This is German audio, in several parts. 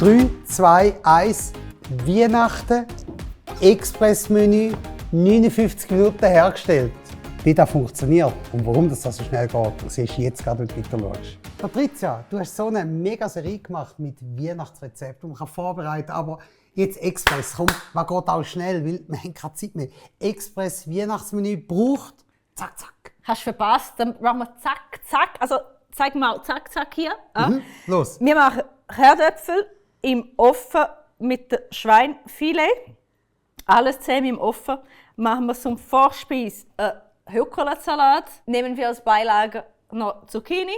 3, 2, 1, Weihnachten, Expressmenü, 59 Minuten hergestellt. Wie das funktioniert und warum das so schnell geht, siehst du jetzt gerade, wenn du weiter schaust. Patricia, du hast so eine mega Serie gemacht mit Weihnachtsrezepten, die man vorbereiten kann, aber jetzt Express, komm, man geht auch schnell, weil wir haben keine Zeit mehr. Express Weihnachtsmenü braucht zack, zack. Hast du verpasst, dann machen wir zack, zack. Also zeig mal zack, zack hier. Los. Wir machen Herdöpfel im Ofen mit dem Schweinfilet. Alles zusammen im Ofen. Machen wir zum Vorspeis Rucola-Salat. Nehmen wir als Beilage noch Zucchini.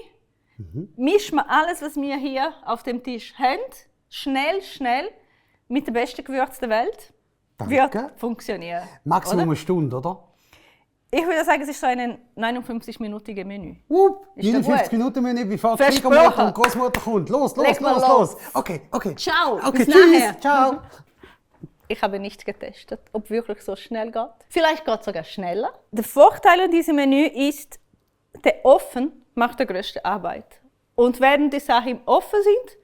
Mischen wir alles, was wir hier auf dem Tisch haben, schnell mit dem besten Gewürz der Welt. Danke. Wird funktionieren. Maximum oder? eine Stunde, oder? Ich würde sagen, es ist so ein 59-minütiges Menü. 59 Minuten Menü, bevor die Versprochen. Schwiegermutter und Großmutter kommt. Los. Leg mal los. Okay. Ciao, Okay, bis tschüss. nachher. Ciao. Ich habe nicht getestet, ob wirklich so schnell geht. Vielleicht geht es sogar schneller. Der Vorteil an diesem Menü ist, der Ofen macht die größte Arbeit. Und während die Sachen im Ofen sind,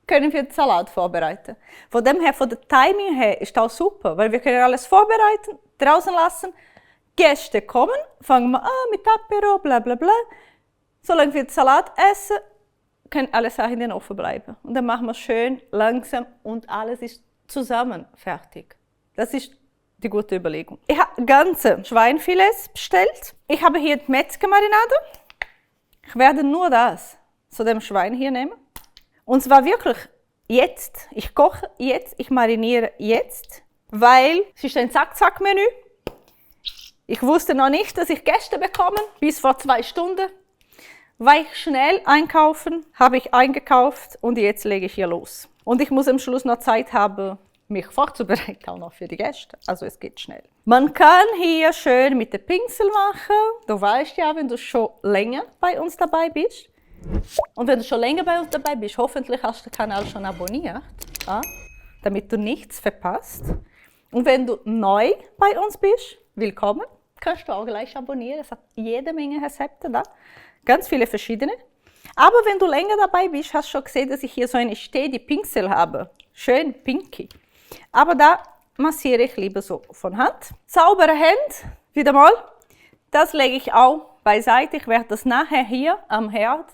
können wir den Salat vorbereiten. Von dem her, von der Timing her, ist das auch super, weil wir können alles vorbereiten, draußen lassen. Gäste kommen, fangen wir an mit Apero, bla bla bla. Solange wir den Salat essen, können alle Sachen in den Ofen bleiben. Und dann machen wir schön, langsam und alles ist zusammen fertig. Das ist die gute Überlegung. Ich habe ganze Schweinfilets bestellt. Ich habe hier die Metzgermarinade. Ich werde nur das zu dem Schwein hier nehmen. Und zwar wirklich jetzt. Ich koche jetzt, ich mariniere jetzt, weil es ist ein Zack-Zack-Menü. Ich wusste noch nicht, dass ich Gäste bekomme, bis vor 2 Stunden. War ich schnell einkaufen, habe ich eingekauft und jetzt lege ich hier los. Und ich muss am Schluss noch Zeit haben, mich vorzubereiten, auch noch für die Gäste. Also es geht schnell. Man kann hier schön mit dem Pinsel machen. Du weißt ja, wenn du schon länger bei uns dabei bist. Und wenn du schon länger bei uns dabei bist, hoffentlich hast du den Kanal schon abonniert, damit du nichts verpasst. Und wenn du neu bei uns bist, willkommen. Kannst du auch gleich abonnieren. Es hat jede Menge Rezepte da. Ganz viele verschiedene. Aber wenn du länger dabei bist, hast du schon gesehen, dass ich hier so eine steady Pinsel habe. Schön pinky. Aber da massiere ich lieber so von Hand. Saubere Hände, wieder mal. Das lege ich auch beiseite. Ich werde das nachher hier am Herd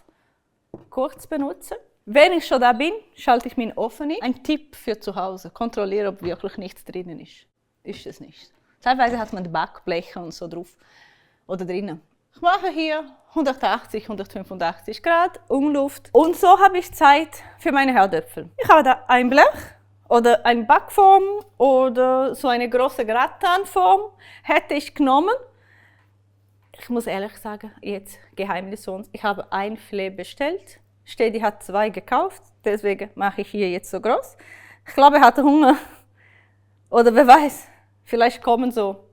kurz benutzen. Wenn ich schon da bin, schalte ich meinen Ofen ein. Ein Tipp für zu Hause. Kontrolliere, ob wirklich nichts drinnen ist. Ist es nicht. Teilweise hat man die Backbleche und so drauf oder drinnen. Ich mache hier 180, 185 Grad Umluft und so habe ich Zeit für meine Herdöpfel. Ich habe da ein Blech oder eine Backform oder so eine große Gratinform hätte ich genommen. Ich muss ehrlich sagen, jetzt Geheimnis uns, ich habe ein Filet bestellt. Stedi hat 2 gekauft, deswegen mache ich hier jetzt so groß. Ich glaube, er hatte Hunger oder wer weiß. Vielleicht kommen so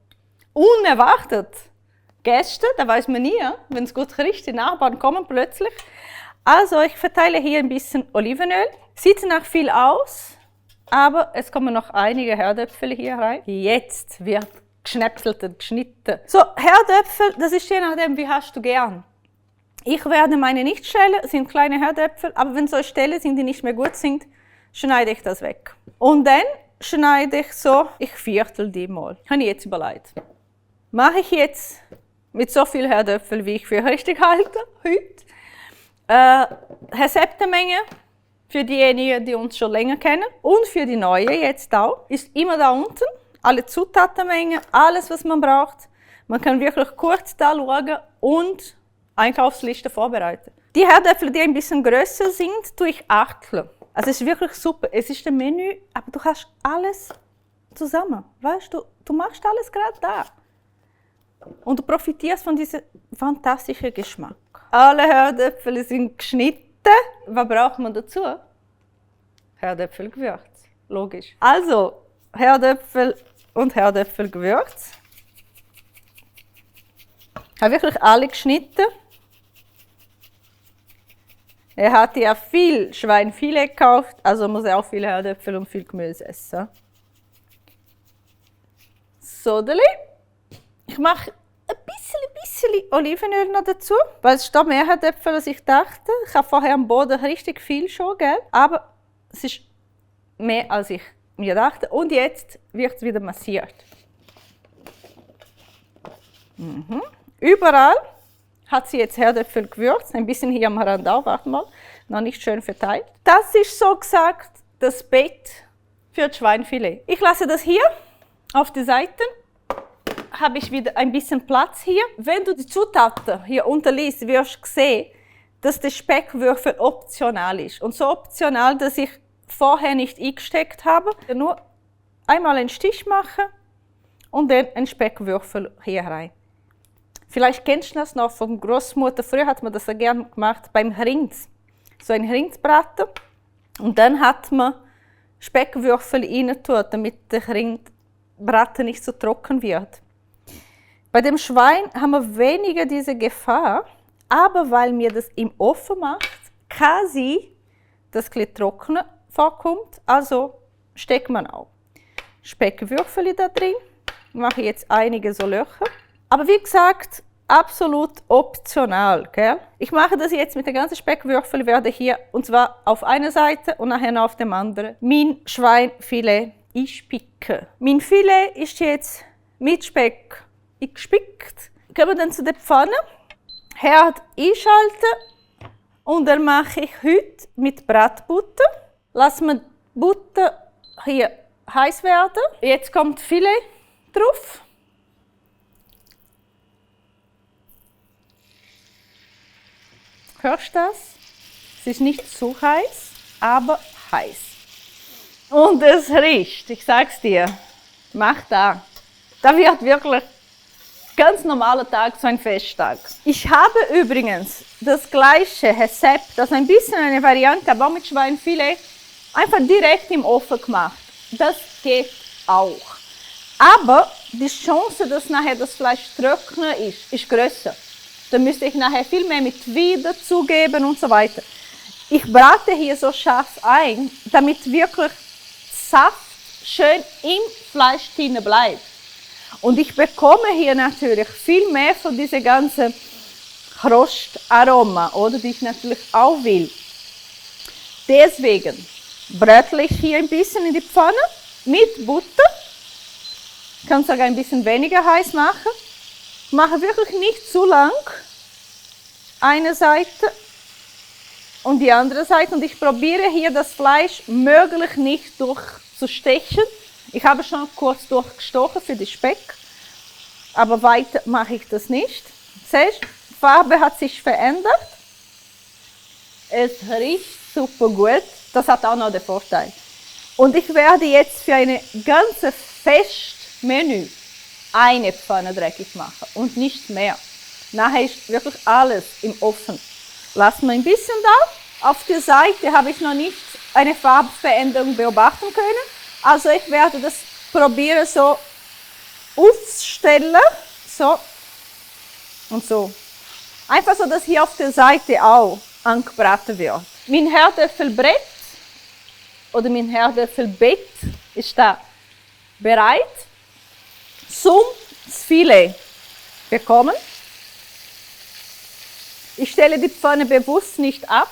unerwartet Gäste, da weiß man nie, wenn es gut riecht, die Nachbarn kommen plötzlich. Also ich verteile hier ein bisschen Olivenöl. Sieht nach viel aus, aber es kommen noch einige Herdöpfel hier rein. Jetzt wird geschnäpselt und geschnitten. So, Herdöpfel, das ist je nachdem, wie hast du gern. Ich werde meine nicht schälen, sind kleine Herdöpfel, aber wenn so Stellen sind, die nicht mehr gut sind, schneide ich das weg. Und dann schneide ich so, ich viertel die mal. Habe ich jetzt überlegt. Mache ich jetzt mit so viel Herdöpfel, wie ich für richtig halte, heute. Rezeptemenge für diejenigen, die uns schon länger kennen und für die Neuen jetzt auch, ist immer da unten. Alle Zutatenmengen, alles, was man braucht. Man kann wirklich kurz da schauen und Einkaufsliste vorbereiten. Die Herdöpfel, die ein bisschen größer sind, tue ich achteln. Also es ist wirklich super. Es ist ein Menü, aber du hast alles zusammen. Weißt du, du machst alles gerade da. Und du profitierst von diesem fantastischen Geschmack. Alle Herdöpfel sind geschnitten. Was braucht man dazu? Herdöpfelgewürz. Logisch. Also, Herdöpfel und Herdöpfelgewürz. Ich habe wirklich alle geschnitten. Er hat ja viel Schweinfilet gekauft, also muss er auch viel Herdöpfel und viel Gemüse essen. Sodeli. Ich mache ein bisschen Olivenöl noch dazu, weil es steht mehr Herdöpfel, als ich dachte. Ich habe vorher am Boden richtig viel schon, gell? Aber es ist mehr als ich mir dachte. Und jetzt wird es wieder massiert. Überall hat sie jetzt Herdöpfel gewürzt, ein bisschen hier am Rand auch, warte mal, noch nicht schön verteilt. Das ist so gesagt das Bett für das Schweinfilet. Ich lasse das hier auf die Seiten, habe ich wieder ein bisschen Platz hier. Wenn du die Zutaten hier unten liest, wirst du sehen, dass der Speckwürfel optional ist. Und so optional, dass ich vorher nicht eingesteckt habe. Nur einmal einen Stich machen und dann einen Speckwürfel hier rein. Vielleicht kennst du das noch von Großmutter. Früher hat man das ja gerne gemacht beim Rinds. So ein Rindsbraten. Und dann hat man Speckwürfel rein, damit der Rindbraten nicht so trocken wird. Bei dem Schwein haben wir weniger diese Gefahr, aber weil mir das im Ofen macht, kann sein, dass es ein bisschen trockener vorkommt. Also steckt man auch Speckwürfel da drin. Ich mache jetzt einige so Löcher. Aber wie gesagt, absolut optional. Gell? Ich mache das jetzt mit den ganzen Speckwürfeln, werde hier, und zwar auf einer Seite und nachher noch auf dem anderen, mein Schweinfilet einspicken. Mein Filet ist jetzt mit Speck gespickt. Gehen wir dann zu der Pfanne, Herd einschalten und dann mache ich heute mit Bratbutter. Lassen wir die Butter hier heiß werden. Jetzt kommt Filet drauf. Hörst du das? Es ist nicht zu heiß, aber heiß. Und es riecht, ich sag's dir, mach da. Da wird wirklich ganz normaler Tag, so ein Festtag. Ich habe übrigens das gleiche Rezept, das ist ein bisschen eine Variante, aber auch mit Schweinfilet, einfach direkt im Ofen gemacht. Das geht auch. Aber die Chance, dass nachher das Fleisch trockener ist größer. Da müsste ich nachher viel mehr mit Wein dazugeben und so weiter. Ich brate hier so scharf ein, damit wirklich Saft schön im Fleisch drin bleibt. Und ich bekomme hier natürlich viel mehr von diesen ganzen Krostaroma, oder, die ich natürlich auch will. Deswegen brötle ich hier ein bisschen in die Pfanne mit Butter. Ich kann es sogar ein bisschen weniger heiß machen. Ich mache wirklich nicht zu lang eine Seite und die andere Seite. Und ich probiere hier das Fleisch möglichst nicht durchzustechen. Ich habe schon kurz durchgestochen für den Speck, aber weiter mache ich das nicht. Siehst, die Farbe hat sich verändert. Es riecht super gut. Das hat auch noch den Vorteil. Und ich werde jetzt für eine ganze Festmenü eine Pfanne dreckig machen und nicht mehr. Nachher ist wirklich alles im Ofen. Lassen wir ein bisschen da. Auf der Seite habe ich noch nicht eine Farbveränderung beobachten können. Also ich werde das probieren so aufzustellen. So und so. Einfach so, dass hier auf der Seite auch angebraten wird. Mein Herdöpfelbrett oder mein Herdöpfelbett ist da bereit zum Filet bekommen. Ich stelle die Pfanne bewusst nicht ab.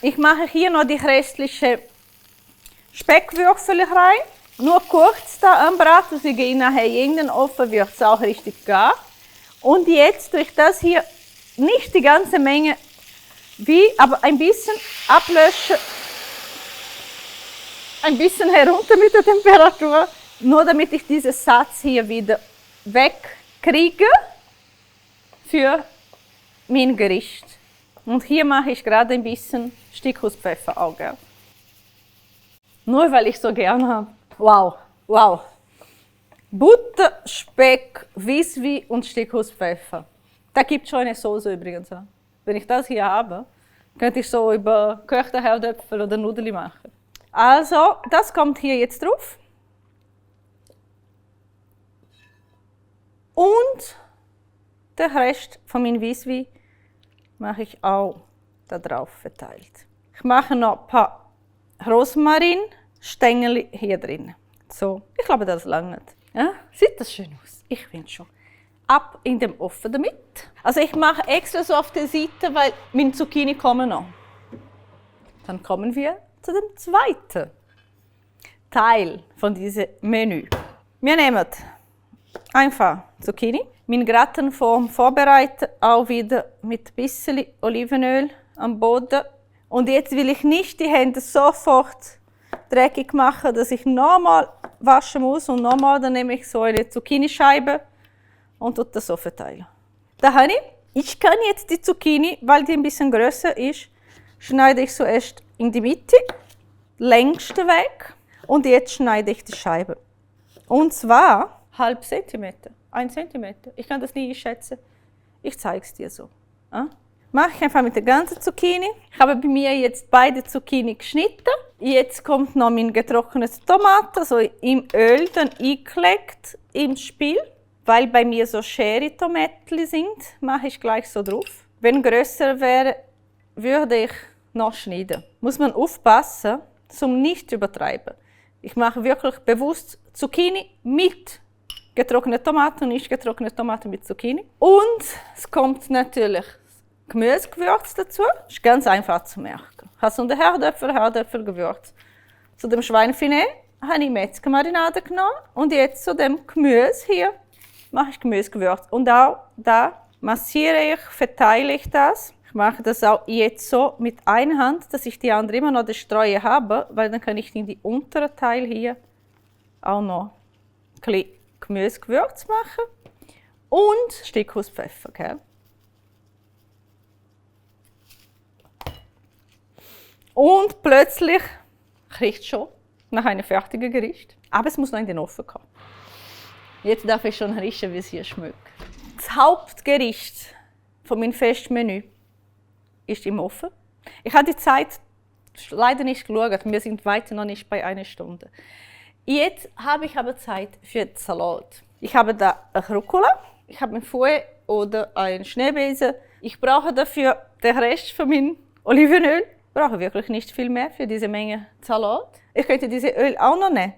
Ich mache hier noch die restlichen Speckwürfel rein. Nur kurz da anbraten, sie gehen nachher in den Ofen, wird es auch richtig gar. Und jetzt durch das hier nicht die ganze Menge, aber ein bisschen ablöschen, ein bisschen herunter mit der Temperatur, nur damit ich diesen Satz hier wieder wegkriege für mein Gericht. Und hier mache ich gerade ein bisschen Stickhuspfeffer auch. Gell? Nur weil ich so gerne habe. Wow, wow. Butter, Speck, Wiswi und Stickhuspfeffer. Da gibt es schon eine Soße übrigens. Wenn ich das hier habe, könnte ich so über gekochte Herdöpfel oder Nudeln machen. Also, das kommt hier jetzt drauf. Und der Rest von meinem Wiswi mache ich auch da drauf verteilt. Ich mache noch ein paar Rosmarinstängel hier drin. So, ich glaube, das langt. Ja? Sieht das schön aus? Ich finde schon. Ab in den Ofen damit. Also ich mache extra so auf der Seite, weil meine Zucchini kommen noch. Dann kommen wir zu dem zweiten Teil von diesem Menü. Wir nehmen einfach Zucchini, meinen Gratin vorbereiten, auch wieder mit ein bisschen Olivenöl am Boden. Und jetzt will ich nicht die Hände sofort dreckig machen, dass ich nochmal waschen muss und nochmal, dann nehme ich so eine Zucchinischeibe und tue das so verteilen. Da habe ich. Ich kann jetzt die Zucchini, weil die ein bisschen größer ist, schneide ich zuerst in die Mitte, längste weg und jetzt schneide ich die Scheibe. Und zwar halb Zentimeter, 1 Zentimeter. Ich kann das nie einschätzen. Ich zeige es dir so. Mache ich einfach mit der ganzen Zucchini. Ich habe bei mir jetzt beide Zucchini geschnitten. Jetzt kommt noch mein getrocknetes Tomate, so im Öl dann eingelegt ins Spiel. Weil bei mir so Cherry-Tomaten sind, mache ich gleich so drauf. Wenn größer wäre, würde ich noch schneiden. Muss man aufpassen, zum nicht übertreiben. Ich mache wirklich bewusst Zucchini mit getrockneten Tomaten und nicht getrocknete Tomaten mit Zucchini. Und es kommt natürlich Gemüsegewürz dazu. Das ist ganz einfach zu merken. Ich habe so einen Herdöpfelgewürz. Zu dem Schweinefilet habe ich Metzgermarinade genommen und jetzt zu dem Gemüse hier mache ich Gemüsegewürz. Und auch da massiere ich, verteile ich das. Ich mache das auch jetzt so mit einer Hand, dass ich die andere immer noch die Streue habe, weil dann kann ich in die unteren Teil hier auch noch ein bisschen Gemüsegewürz machen. Und ein Stück aus Pfeffer. Gell? Und plötzlich riecht es schon nach einem fertigen Gericht. Aber es muss noch in den Ofen kommen. Jetzt darf ich schon riechen, wie es hier schmeckt. Das Hauptgericht von meinem Festmenü ist im Ofen. Ich habe die Zeit leider nicht geschaut, wir sind weiter noch nicht bei 1 Stunde. Jetzt habe ich aber Zeit für den Salat. Ich habe da eine Rucola, ich habe ein Fouet oder einen Schneebesen. Ich brauche dafür den Rest von meinem Olivenöl. Ich brauche wirklich nicht viel mehr für diese Menge Salat. Ich könnte dieses Öl auch noch nehmen.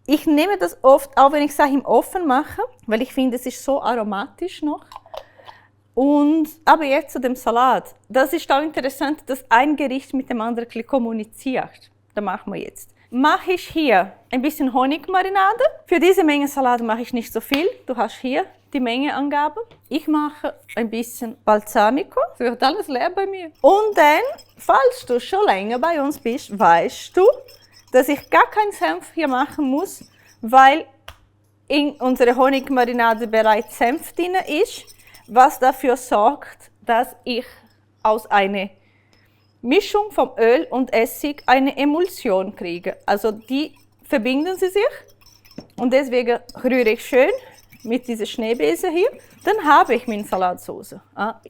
Ich nehme das oft, auch wenn ich es im Ofen mache, weil ich finde, es ist so aromatisch noch. Aber jetzt zu dem Salat. Das ist auch interessant, dass ein Gericht mit dem anderen kommuniziert. Das machen wir jetzt. Mache ich hier ein bisschen Honigmarinade. Für diese Menge Salat mache ich nicht so viel. Du hast hier die Mengeangabe. Ich mache ein bisschen Balsamico. Das wird alles leer bei mir. Und dann, falls du schon länger bei uns bist, weißt du, dass ich gar keinen Senf hier machen muss, weil in unserer Honigmarinade bereits Senf drin ist, was dafür sorgt, dass ich aus einer Mischung von Öl und Essig eine Emulsion kriege. Also die verbinden sie sich und deswegen rühre ich schön mit dieser Schneebesen hier. Dann habe ich meine Salatsauce.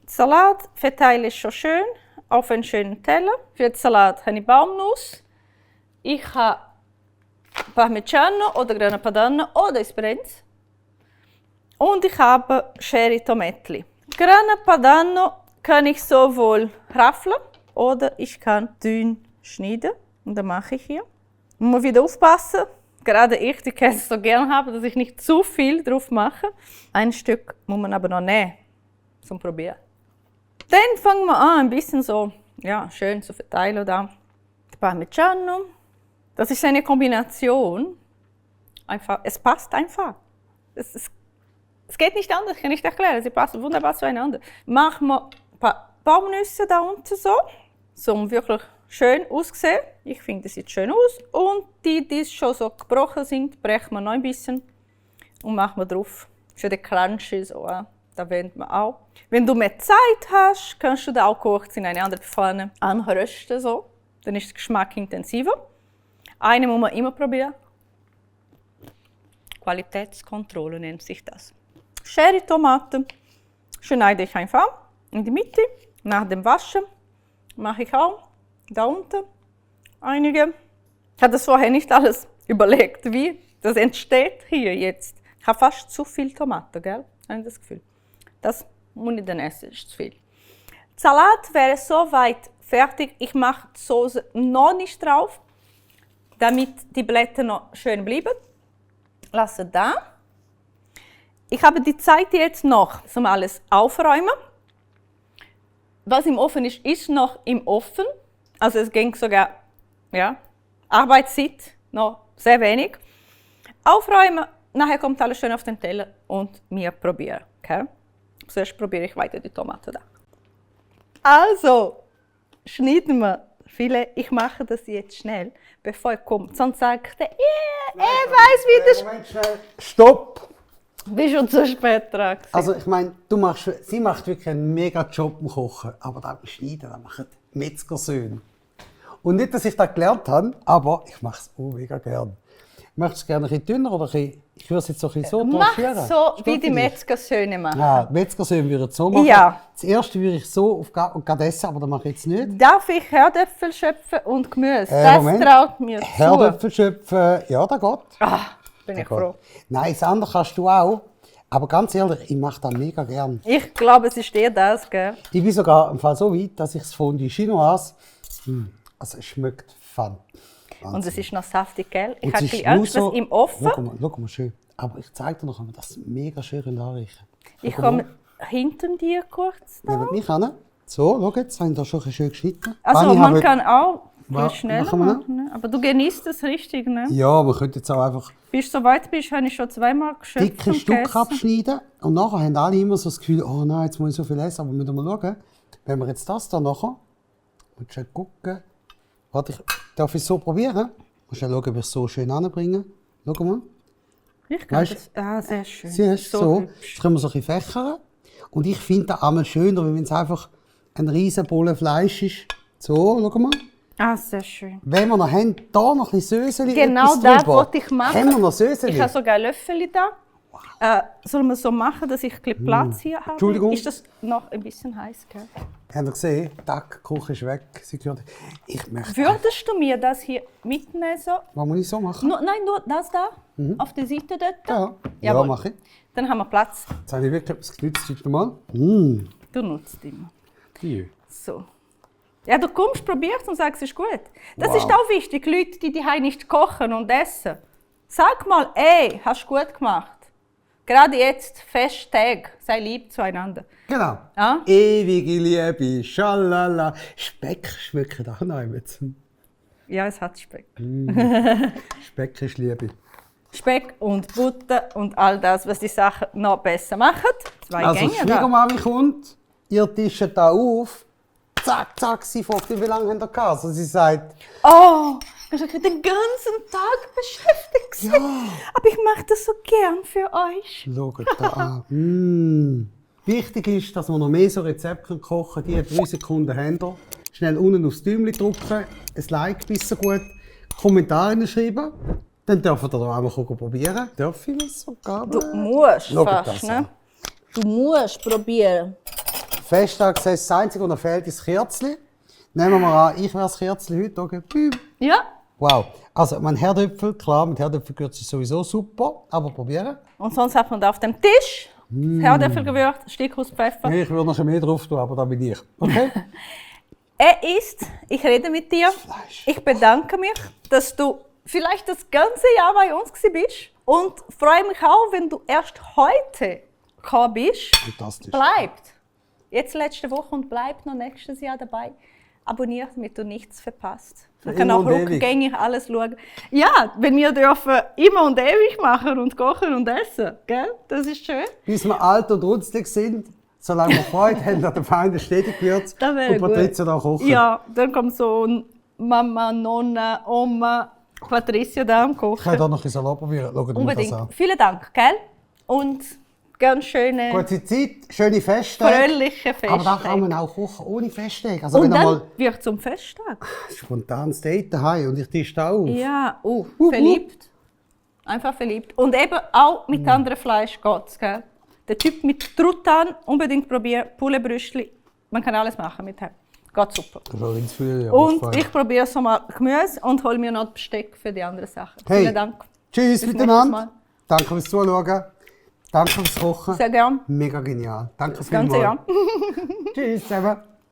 Salat verteile ich schon schön auf einen schönen Teller. Für den Salat habe ich Baumnuss. Ich habe Parmigiano oder Grana Padano oder Esprenz. Und ich habe Cherry Tomatli. Grana Padano kann ich sowohl raffeln oder ich kann dünn schneiden. Und das mache ich hier. Man muss wieder aufpassen. Gerade ich, die Käse so gerne habe, dass ich nicht zu viel drauf mache. Ein Stück muss man aber noch nehmen, zum Probieren. Dann fangen wir an, ein bisschen so, ja, schön zu verteilen da. Parmigiano. Das ist eine Kombination. Einfach, es passt einfach. Es geht nicht anders, ich kann nicht erklären. Sie passen wunderbar zueinander. Machen wir ein paar Baumnüsse da unten so wirklich schön aussehen. Ich finde, das sieht schön aus. Und die schon so gebrochen sind, brechen wir noch ein bisschen und machen wir drauf. Für den Crunchy so, da wendet man auch. Wenn du mehr Zeit hast, kannst du da auch kurz in eine andere Pfanne anrösten so. Dann ist der Geschmack intensiver. Eine muss man immer probieren. Qualitätskontrolle nennt sich das. Cherry-Tomaten schneide ich einfach in die Mitte. Nach dem Waschen mache ich auch da unten einige. Ich habe das vorher nicht alles überlegt, wie das entsteht hier jetzt. Ich habe fast zu viel Tomaten, gell? Habe ich das Gefühl. Das muss ich dann essen, ist zu viel. Salat wäre soweit fertig. Ich mache die Soße noch nicht drauf, damit die Blätter noch schön bleiben. Lasse da. Ich habe die Zeit jetzt noch, um alles aufräumen. Was im Ofen ist, ist noch im Ofen. Also es ging sogar, ja, Arbeitszeit noch sehr wenig. Aufräumen, nachher kommt alles schön auf den Teller und wir probieren. Okay? Zuerst probiere ich weiter die Tomaten da. Also, schneiden wir viele. Ich mache das jetzt schnell, bevor er kommt. Sonst sagt er, er weiß, wie das... Moment, schnell. Stopp! Bist schon zu spät dran gewesen. Also ich meine, sie macht wirklich einen mega Job im Kochen, aber das Schneiden, das machen Metzgersöhne. Und nicht, dass ich das gelernt habe, aber ich mache es auch mega gern. Möchtest du gerne ein bisschen dünner oder ich würde es jetzt so ein bisschen so Mach tranchieren? so, Steht wie für die dich? Metzgersöhne machen. Ja, Metzgersöhne würde ich so machen. Ja. Das erste würde ich so auf gerade essen, aber das mache ich jetzt nicht. Darf ich Herdöpfel schöpfen und Gemüse? Das Moment. traut mir zu. Herdöpfel schöpfen, ja, das geht. Ah, bin ich froh. Nein, das andere kannst du auch. Aber ganz ehrlich, ich mache das mega gern. Ich glaube, es ist dir das, gell? Ich bin sogar im Fall so weit, dass ich es von die Chinoise, also es schmeckt fan. Und es ist noch saftig, gell? Ich Und habe es ist ein nur bisschen Angst, was im Ofen. Schau mal schön. Aber ich zeige dir noch einmal, das mega schön anrichten. Ich komme hinter dir kurz da. Neben mich an. So, schau jetzt, haben da schon schön geschnitten. Also Fanny man haben- kann auch Wa- schneller machen wir noch? machen, ne? Aber du genießt es richtig, ne? Ja, wir können jetzt auch einfach Bis du so weit bist, habe ich schon zweimal geschöpft dicke und Stücke gegessen. abschneiden. Und nachher haben alle immer so das Gefühl, oh nein, jetzt muss ich so viel essen. Aber wir müssen mal schauen, wenn wir jetzt das da nachher, und schon gucken, warte, darf ich es so probieren? Musst du schauen, ob ich es so schön anbringe. Schau mal. Ich kann Weißt- das. Sehr schön. Siehst du, so. hübsch. Jetzt können wir so ein bisschen fächern. Und ich finde das einmal schöner, wenn es einfach ein riesen Bolle Fleisch ist. So, schau mal. Sehr schön. Wenn wir noch haben, da noch ein bisschen Söseli. Genau etwas das drüber. wollte ich machen. Haben wir noch Söseli? Ich habe sogar ein Löffel da. Sollen wir so machen, dass ich ein bisschen Platz hier habe? Entschuldigung. Ist das noch ein bisschen heiß, gell? Habt ihr gesehen? Die Küche ist weg. Sie gehört. Ich möchte. Würdest du mir das hier mitnehmen? So? Was muss ich so machen? Nein, nur das da, auf der Seite dort. Ja, ja, Jawohl. mache ich. Dann haben wir Platz. Jetzt habe ich wirklich etwas genützt heute mal. Du nutzt immer. Ja. So. Ja, du kommst, probierst und sagst, es ist gut. Das Wow. ist auch wichtig, Leute, die daheim nicht kochen und essen. Sag mal, ey, hast du gut gemacht. Gerade jetzt, Festtag, sei lieb zueinander. Genau. Ja? Ewige Liebe, schalala. Speck schmeckt auch noch mit. Ja, es hat Speck. Speck ist Liebe. Speck und Butter und all das, was die Sache noch besser macht. Zwei Also, die Gänge da. Schwiegermami kommt, ihr tischt da auf. Zack, zack, sie fragt, wie lange habt ihr gehabt? Also sie sagt, Oh, ich bin den ganzen Tag beschäftigt. ja, Aber ich mache das so gern für euch. schaut da an. Wichtig ist, dass wir noch mehr so Rezepte kochen können. Die 3 Sekunden haben wir. Schnell unten aufs Däumchen drücken, ein Like bis so gut, Kommentare schreiben. Dann dürfen ihr da auch mal probieren. Darf ich das sogar? Du musst Schaut fast, das ne? an. Du musst probieren. Festtag sagt, das Einzige, was noch fehlt, ist das Kerzchen. Nehmen wir an, ich wäre das Kerzchen heute. Okay. Büb. Ja. Wow. Also, mein Herdöpfel, klar, mit Herdöpfelgewürz ist sowieso super, aber probieren. Und sonst hat man da auf dem Tisch das Herdöpfelgewürz, Steckhauspfeffer. Nee, ich würde noch schon mehr drauf tun, aber da bin ich. Okay? Er isst, ich rede mit dir. Fleisch. Ich bedanke mich, dass du vielleicht das ganze Jahr bei uns bist. Und freue mich auch, wenn du erst heute gekommen bist. Fantastisch. Bleibt. Jetzt letzte Woche und bleibt noch nächstes Jahr dabei. Abonniert, damit du nichts verpasst. Man kann immer auch und ewig. rückgängig alles schauen. Ja, wenn wir dürfen immer und ewig machen und kochen und essen. Gell? Das ist schön. Bis wir alt und runzlig sind, solange wir Freude haben an dem feinen Stetigewürz Das wäre und Patricia da kochen. Ja, dann kommt so Mama, Nonna, Oma, Patricia da am Ich kann Kochen. da noch ein Salat probieren. Schaut mir das Unbedingt. an. Vielen Dank, gell? Und ganz schöne, Gute Zeit, schöne Festtage. fröhliche Aber da kann Festtage. man auch kochen ohne Festtage. Also Und wenn dann einmal wird zum Festtag. spontanes Date daheim und ich tisch da auf. Ja, verliebt. Einfach verliebt. Und eben auch mit anderem Fleisch geht's, gell? Der Typ mit Truthahn unbedingt probieren, Pouletbrüschli. Man kann alles machen mit dem. Geht super. Das ist auch ganz viel, ja, Und ich probiere so mal Gemüse und hole mir noch das Besteck für die anderen Sachen. Hey. Vielen Dank. Tschüss Bis miteinander. nächstes Mal. Danke fürs Zuschauen. Danke fürs Kochen. Sehr gern. Mega genial. Danke Das ganze Jahr. Tschüss zusammen.